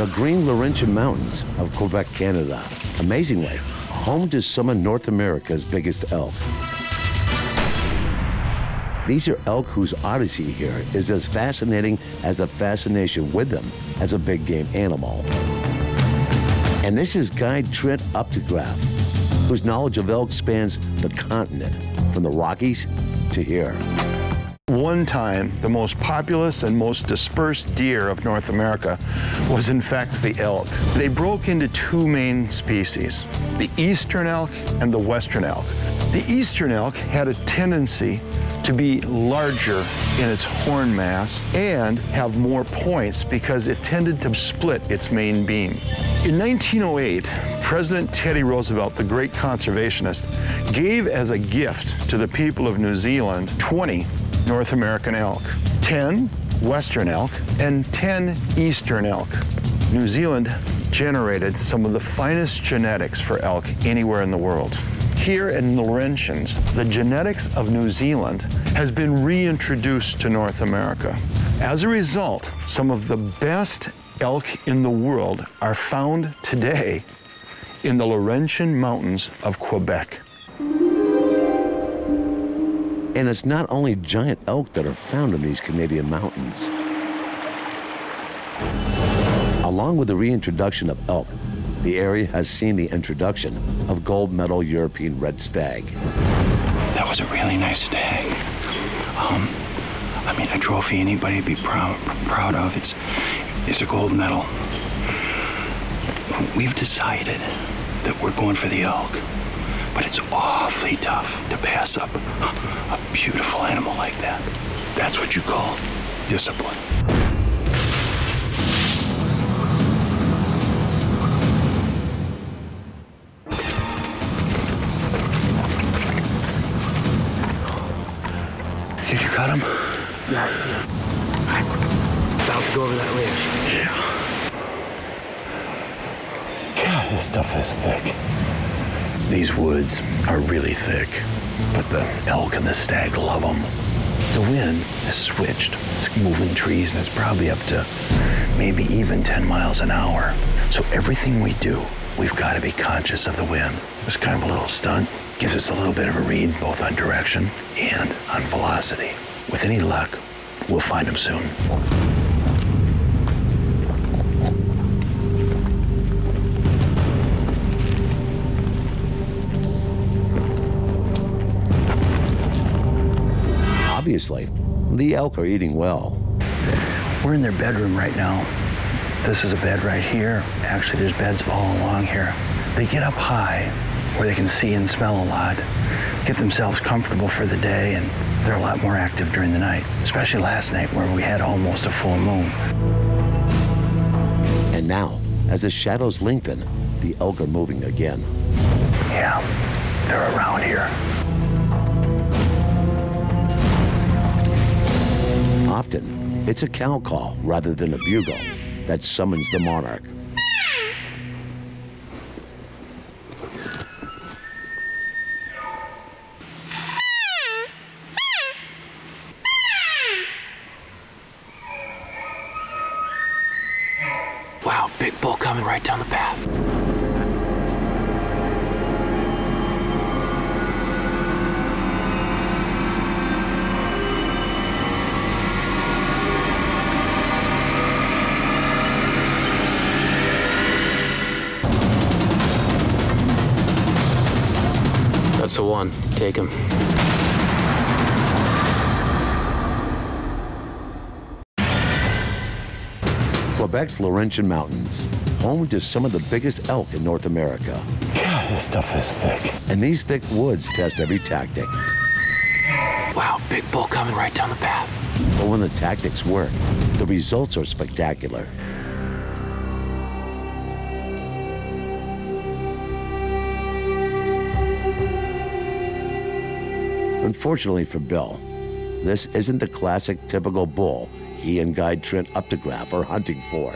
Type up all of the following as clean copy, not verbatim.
The green Laurentian Mountains of Quebec, Canada. Amazingly, home to some of North America's biggest elk. These are elk whose odyssey here is as fascinating as the fascination with them as a big game animal. And this is guide Trent Updegraff, whose knowledge of elk spans the continent, from the Rockies to here. One time, the most populous and most dispersed deer of North America was in fact the elk. They broke into two main species, the eastern elk and the western elk. The eastern elk had a tendency to be larger in its horn mass and have more points because it tended to split its main beam. In 1908, President Teddy Roosevelt, the great conservationist, gave as a gift to the people of New Zealand 20 North American elk, 10 western elk, and 10 eastern elk. New Zealand generated some of the finest genetics for elk anywhere in the world. Here in the Laurentians, the genetics of New Zealand has been reintroduced to North America. As a result, some of the best elk in the world are found today in the Laurentian Mountains of Quebec. And it's not only giant elk that are found in these Canadian mountains. Along with the reintroduction of elk, the area has seen the introduction of gold medal European red stag. That was a really nice stag. I mean, a trophy anybody would be proud of. It's a gold medal. We've decided that we're going for the elk, but it's awfully tough to pass up a beautiful animal like that. That's what you call discipline. Have you got him? Yeah, I see him. About to go over that ridge. Yeah. God, this stuff is thick. These woods are really thick, but the elk and the stag love them. The wind has switched. It's moving trees, and it's probably up to maybe even 10 miles an hour. So everything we do, we've got to be conscious of the wind. It's kind of a little stunt. Gives us a little bit of a read, both on direction and on velocity. With any luck, we'll find him soon. Obviously, the elk are eating well. We're in their bedroom right now. This is a bed right here. Actually, there's beds all along here. They get up high where they can see and smell a lot, get themselves comfortable for the day, and they're a lot more active during the night, especially last night where we had almost a full moon. And now, as the shadows lengthen, the elk are moving again. Yeah, they're around here. Often, it's a cow call rather than a bugle that summons the monarch. Wow, big bull coming right down the path. That's the one. Take him. Quebec's Laurentian Mountains, home to some of the biggest elk in North America. God, this stuff is thick. And these thick woods test every tactic. Wow, big bull coming right down the path. But when the tactics work, the results are spectacular. Unfortunately for Bill, this isn't the classic typical bull he and guide Trent Updegraff are hunting for.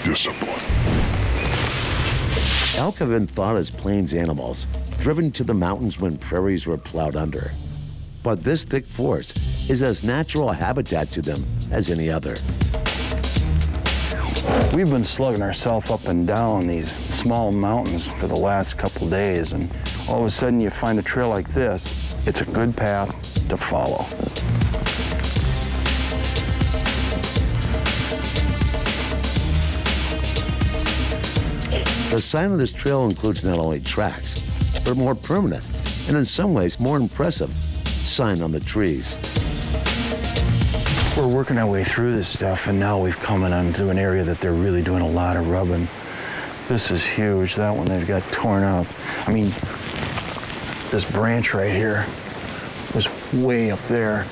discipline. Elk have been thought as plains animals, driven to the mountains when prairies were plowed under. But this thick forest is as natural a habitat to them as any other. We've been slugging ourselves up and down these small mountains for the last couple days, and all of a sudden you find a trail like this. It's a good path to follow. The sign of this trail includes not only tracks, but a more permanent, and in some ways more impressive, sign on the trees. We're working our way through this stuff, and now we've come onto an area that they're really doing a lot of rubbing. This is huge. That one they've got torn up. I mean, this branch right here was way up there.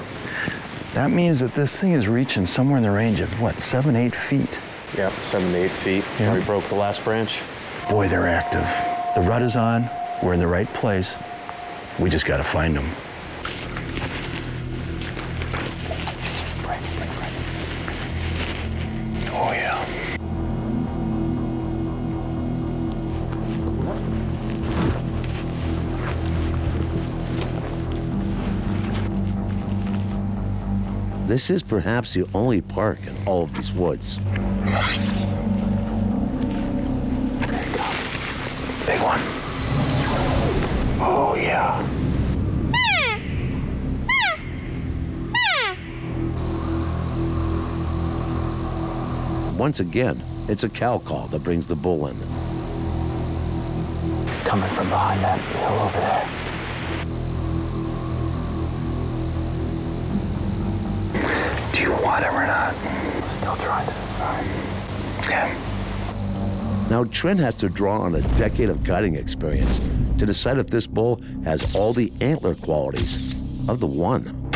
That means that this thing is reaching somewhere in the range of, what, 7, 8 feet? Yep, 7 to 8 feet. Yeah. We broke the last branch. Boy, they're active. The rut is on. We're in the right place. We just got to find them. Oh, yeah. This is perhaps the only park in all of these woods. Big one. Oh, yeah. Once again, it's a cow call that brings the bull in. He's coming from behind that hill over there. Do you want him or not? Still trying to decide. Okay. Now, Trent has to draw on a decade of guiding experience to decide if this bull has all the antler qualities of the one.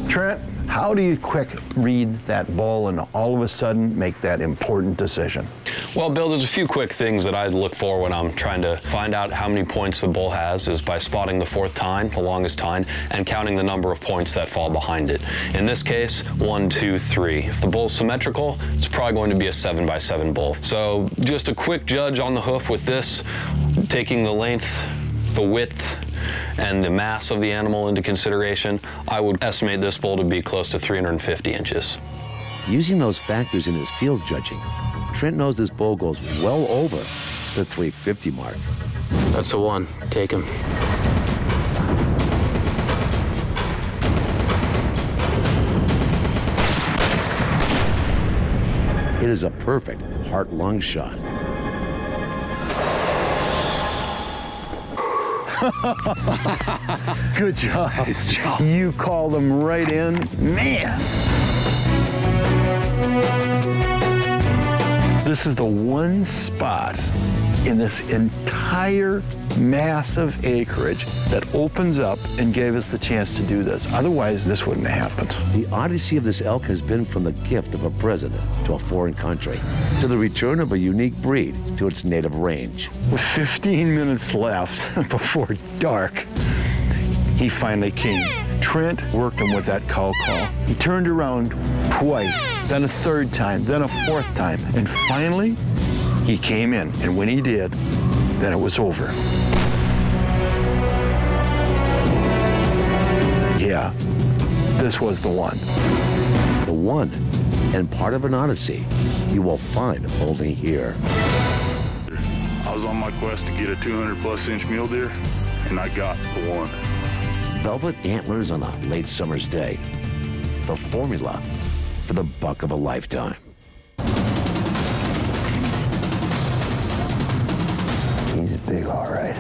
Trent, how do you quick read that bull and all of a sudden make that important decision? Well, Bill, there's a few quick things that I look for when I'm trying to find out how many points the bull has is by spotting the fourth tine, the longest tine, and counting the number of points that fall behind it. In this case, 1, 2, 3. If the bull's symmetrical, it's probably going to be a 7x7 bull. So just a quick judge on the hoof with this, taking the length, the width, and the mass of the animal into consideration, I would estimate this bull to be close to 350 inches. Using those factors in his field judging, Trent knows this bull goes well over the 350 mark. That's the one. Take him. It is a perfect heart-lung shot. Good job. Nice job. You called them right in. Man! This is the one spot in this entire massive acreage that opens up and gave us the chance to do this. Otherwise, this wouldn't have happened. The odyssey of this elk has been from the gift of a president to a foreign country, to the return of a unique breed to its native range. With 15 minutes left before dark, he finally came. Trent worked him with that cow call. He turned around twice, then a third time, then a fourth time, and finally, he came in. And when he did, then it was over. Yeah, this was the one. The one, and part of an odyssey you will find only here. I was on my quest to get a 200+ inch mule deer, and I got the one. Velvet antlers on a late summer's day. The formula for the buck of a lifetime. He's big, all right.